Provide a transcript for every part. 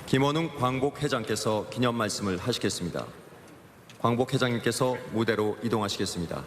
김원웅 광복회장께서 기념 말씀을 하시겠습니다. 광복회장님께서 무대로 이동하시겠습니다.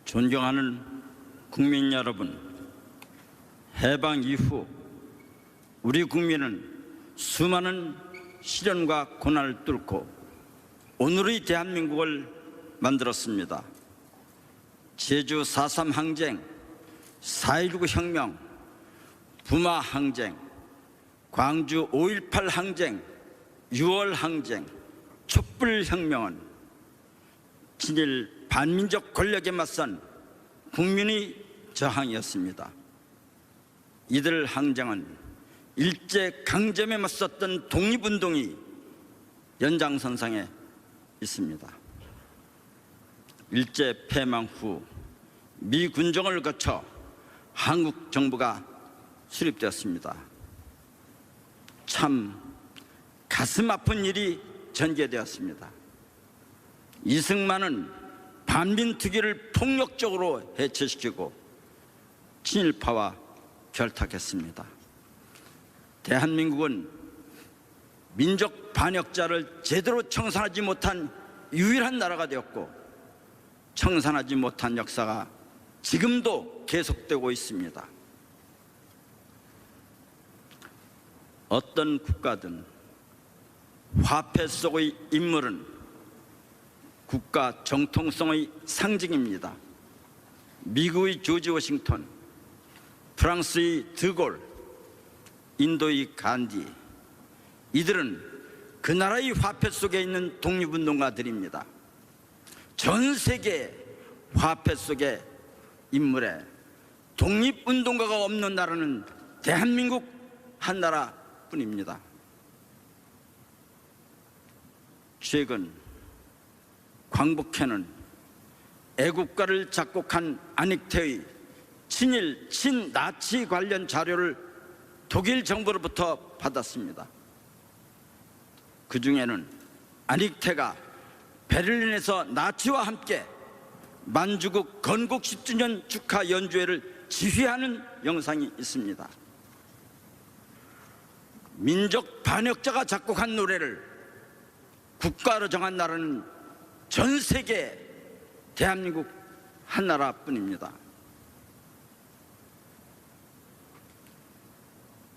존경하는 국민 여러분, 해방 이후 우리 국민은 수많은 시련과 고난을 뚫고 오늘의 대한민국을 만들었습니다. 제주 4.3 항쟁, 4.19 혁명, 부마 항쟁, 광주 5.18 항쟁, 6월 항쟁, 촛불 혁명은 친일 반민족 권력에 맞선 국민의 저항이었습니다. 이들 항쟁은 일제 강점에 맞섰던 독립운동이 연장선상에 있습니다. 일제 패망 후 미 군정을 거쳐 한국 정부가 수립되었습니다. 참 가슴 아픈 일이 전개되었습니다. 이승만은 반민특위를 폭력적으로 해체시키고 친일파와 결탁했습니다. 대한민국은 민족 반역자를 제대로 청산하지 못한 유일한 나라가 되었고, 청산하지 못한 역사가 지금도 계속되고 있습니다. 어떤 국가든 화폐 속의 인물은 국가 정통성의 상징입니다. 미국의 조지 워싱턴, 프랑스의 드골, 인도의 간디, 이들은 그 나라의 화폐 속에 있는 독립운동가들입니다. 전 세계 화폐 속의 인물에 독립운동가가 없는 나라는 대한민국 한 나라뿐입니다. 최근 광복회는 애국가를 작곡한 안익태의 친일, 친나치 관련 자료를 독일 정부로부터 받았습니다. 그 중에는 안익태가 베를린에서 나치와 함께 만주국 건국 10주년 축하 연주회를 지휘하는 영상이 있습니다. 민족 반역자가 작곡한 노래를 국가로 정한 나라는 전 세계 대한민국 한 나라뿐입니다.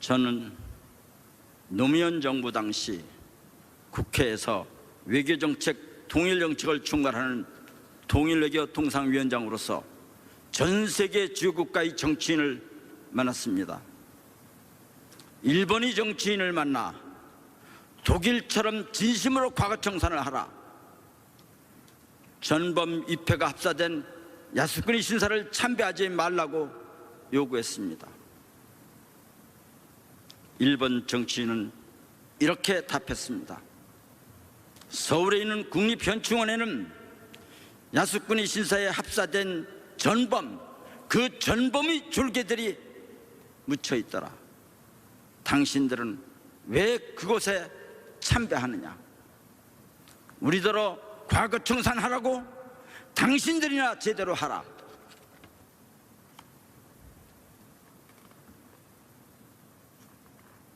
저는 노무현 정부 당시 국회에서 외교정책 통일정책을 총괄하는 통일외교 통상위원장으로서 전 세계 주요 국가의 정치인을 만났습니다. 일본의 정치인을 만나 독일처럼 진심으로 과거 청산을 하라, 전범 입회가 합사된 야스쿠니 신사를 참배하지 말라고 요구했습니다. 일본 정치인은 이렇게 답했습니다. 서울에 있는 국립현충원에는 야스쿠니 신사에 합사된 전범, 그 전범의 졸개들이 묻혀 있더라. 당신들은 왜 그곳에 참배하느냐? 우리더러 과거 청산하라고? 당신들이나 제대로 하라.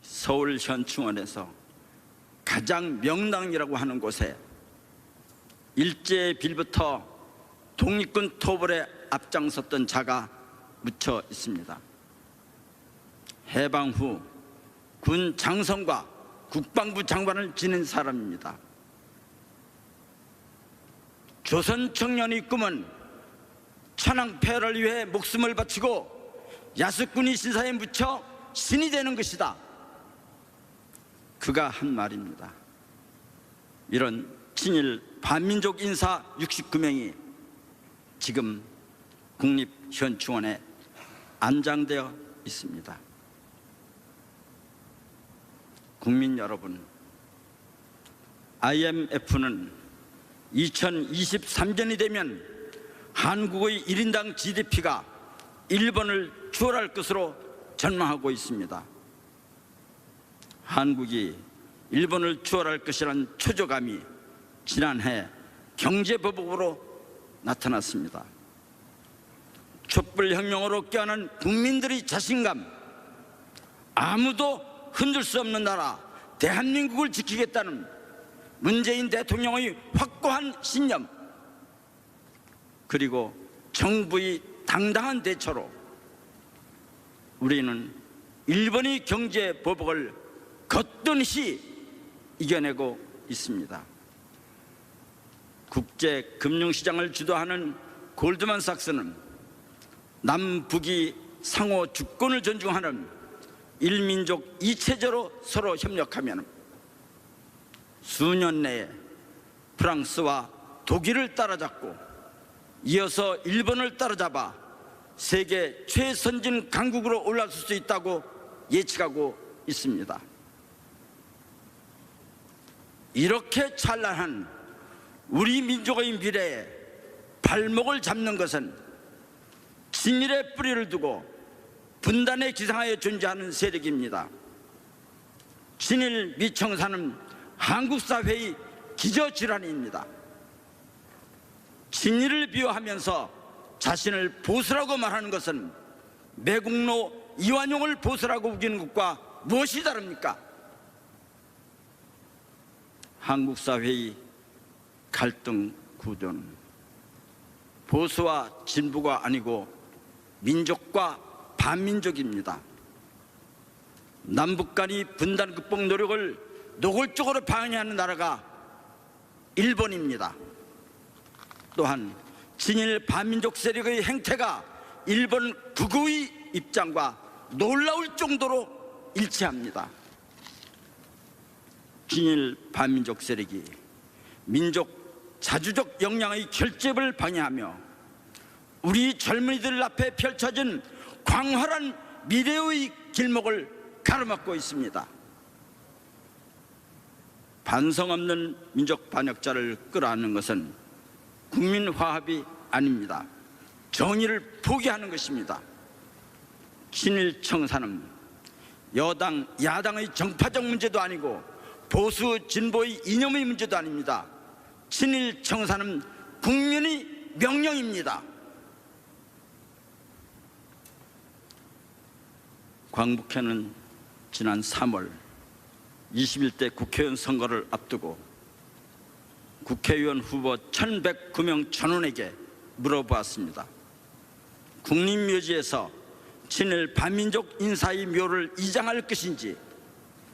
서울 현충원에서 가장 명당이라고 하는 곳에 일제의 빌부터 독립군 토벌에 앞장섰던 자가 묻혀 있습니다. 해방 후 군 장성과 국방부 장관을 지낸 사람입니다. 조선 청년의 꿈은 천황폐하를 위해 목숨을 바치고 야스쿠니 신사에 묻혀 신이 되는 것이다. 그가 한 말입니다. 이런 친일 반민족 인사 69명이 지금 국립현충원에 안장되어 있습니다. 국민 여러분, IMF는 2023년이 되면 한국의 1인당 GDP가 일본을 추월할 것으로 전망하고 있습니다. 한국이 일본을 추월할 것이라는 초조감이 지난해 경제보복으로 나타났습니다. 촛불혁명으로 깨어난 국민들의 자신감, 아무도 흔들 수 없는 나라 대한민국을 지키겠다는 문재인 대통령의 확고한 신념, 그리고 정부의 당당한 대처로 우리는 일본의 경제 보복을 거뜬히 이겨내고 있습니다. 국제 금융시장을 주도하는 골드만삭스는 남북이 상호 주권을 존중하는 일민족 이체제로 서로 협력하면 수년 내에 프랑스와 독일을 따라잡고 이어서 일본을 따라잡아 세계 최선진 강국으로 올라설 수 있다고 예측하고 있습니다. 이렇게 찬란한 우리 민족의 미래에 발목을 잡는 것은 친일의 뿌리를 두고 분단의 기상하에 존재하는 세력입니다. 친일 미청사는 한국 사회의 기저질환입니다. 친일을 비호하면서 자신을 보수라고 말하는 것은 매국노 이완용을 보수라고 우기는 것과 무엇이 다릅니까? 한국 사회의 갈등 구조는 보수와 진보가 아니고 민족과 반민족입니다. 남북 간의 분단 극복 노력을 노골적으로 방해하는 나라가 일본입니다. 또한 친일 반민족 세력의 행태가 일본 극우의 입장과 놀라울 정도로 일치합니다. 친일 반민족 세력이 민족 자주적 역량의 결집을 방해하며 우리 젊은이들 앞에 펼쳐진 광활한 미래의 길목을 가로막고 있습니다. 반성 없는 민족 반역자를 끌어안는 것은 국민 화합이 아닙니다. 정의를 포기하는 것입니다. 친일 청사는 여당, 야당의 정파적 문제도 아니고 보수, 진보의 이념의 문제도 아닙니다. 친일 청사는 국민의 명령입니다. 광북회는 지난 3월 21대 국회의원 선거를 앞두고 국회의원 후보 1109명 전원에게 물어보았습니다. 국립묘지에서 친일 반민족 인사의 묘를 이장할 것인지,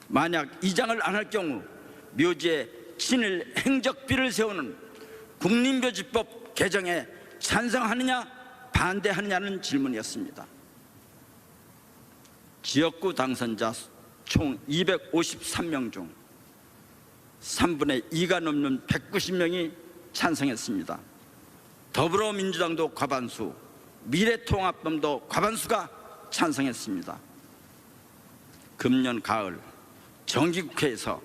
만약 이장을 안 할 경우 묘지에 친일 행적비를 세우는 국립묘지법 개정에 찬성하느냐 반대하느냐는 질문이었습니다. 지역구 당선자 총 253명 중 3분의 2가 넘는 190명이 찬성했습니다. 더불어민주당도 과반수, 미래통합당도 과반수가 찬성했습니다. 금년 가을 정기국회에서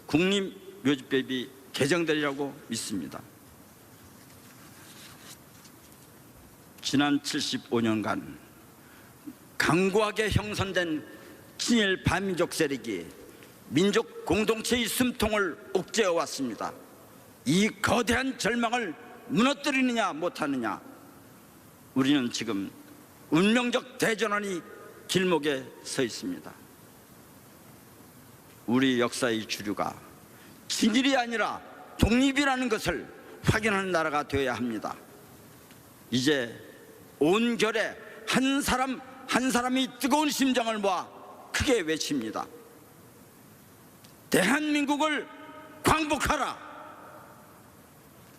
국립묘지법이 개정되리라고 믿습니다. 지난 75년간 강고하게 형성된 친일 반민족 세력이 민족 공동체의 숨통을 옥죄어 왔습니다. 이 거대한 절망을 무너뜨리느냐 못하느냐, 우리는 지금 운명적 대전환이 길목에 서 있습니다. 우리 역사의 주류가 친일이 아니라 독립이라는 것을 확인하는 나라가 되어야 합니다. 이제 온결에 한 사람 한 사람이 뜨거운 심장을 모아 크게 외칩니다. 대한민국을 광복하라.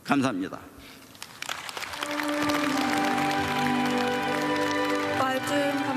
감사합니다. 말씀